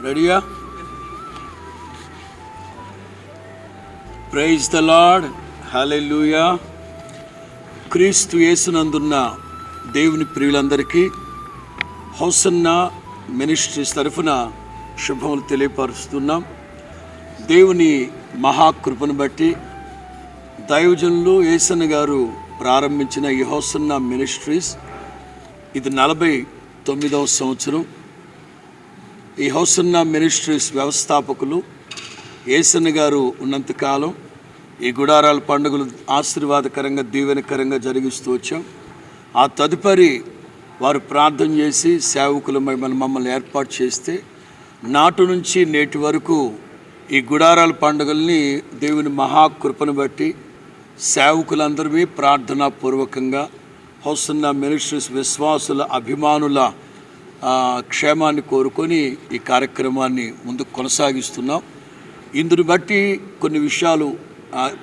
రెడీయా? Praise the lord, హల్లెలూయా. క్రీస్తు యేసునందున్న దేవుని ప్రియులందరికీ హోసన్నా మినిస్ట్రీస్ తరఫున శుభములు తెలియపరుస్తున్నాం. దేవుని మహాకృపను బట్టి దైవజనులు యేసన్న గారు ప్రారంభించిన ఈ హోసన్నా మినిస్ట్రీస్ ఇది 49వ సంవత్సరం. ఈ హోసన్నా మినిస్ట్రీస్ వ్యవస్థాపకులు యేసన్న గారు ఉన్నంతకాలం ఈ గుడారాల పండుగలు ఆశీర్వాదకరంగా దీవెనకరంగా జరిగిస్తూ వచ్చాం. ఆ తదుపరి వారు ప్రార్థన చేసి సేవకులమై మమ్మల్ని ఏర్పాటు చేస్తే నాటు నుంచి నేటి వరకు ఈ గుడారాల పండుగల్ని దేవుని మహాకృపను బట్టి సేవకులందరూ ప్రార్థనాపూర్వకంగా హోసన్నా మినిస్ట్రీస్ విశ్వాసుల అభిమానుల క్షేమాన్ని కోరుకొని ఈ కార్యక్రమాన్ని ముందుకు కొనసాగిస్తున్నాం. ఇందుని బట్టి కొన్ని విషయాలు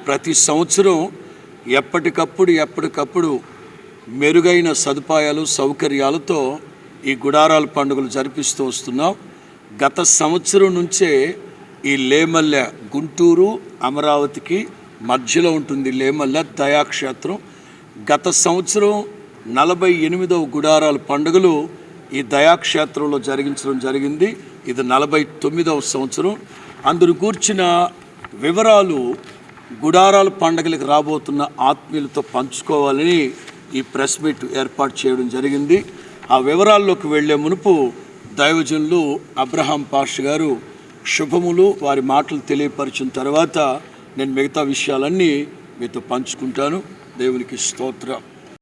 ప్రతి సంవత్సరం ఎప్పటికప్పుడు మెరుగైన సదుపాయాలు సౌకర్యాలతో ఈ గుడారాల పండుగలు జరిపిస్తూ వస్తున్నాం. గత సంవత్సరం నుంచే ఈ లేమల్లె గుంటూరు అమరావతికి మధ్యలో ఉంటుంది లేమల్లె దయాక్షేత్రం. గత సంవత్సరం 48వ గుడారాల పండుగలు ఈ దయాక్షేత్రంలో జరిగించడం జరిగింది. ఇది 49వ సంవత్సరం. అందును కూర్చిన వివరాలు గుడారాల పండుగలకు రాబోతున్న ఆత్మీయులతో పంచుకోవాలని ఈ ప్రెస్ మీట్ ఏర్పాటు చేయడం జరిగింది. ఆ వివరాల్లోకి వెళ్లే మునుపు దైవజనులు అబ్రహాం పాస్టర్ గారు శుభములు వారి మాటలు తెలియపరిచిన తర్వాత నేను మిగతా విషయాలన్నీ మీతో పంచుకుంటాను. దేవునికి స్తోత్రం.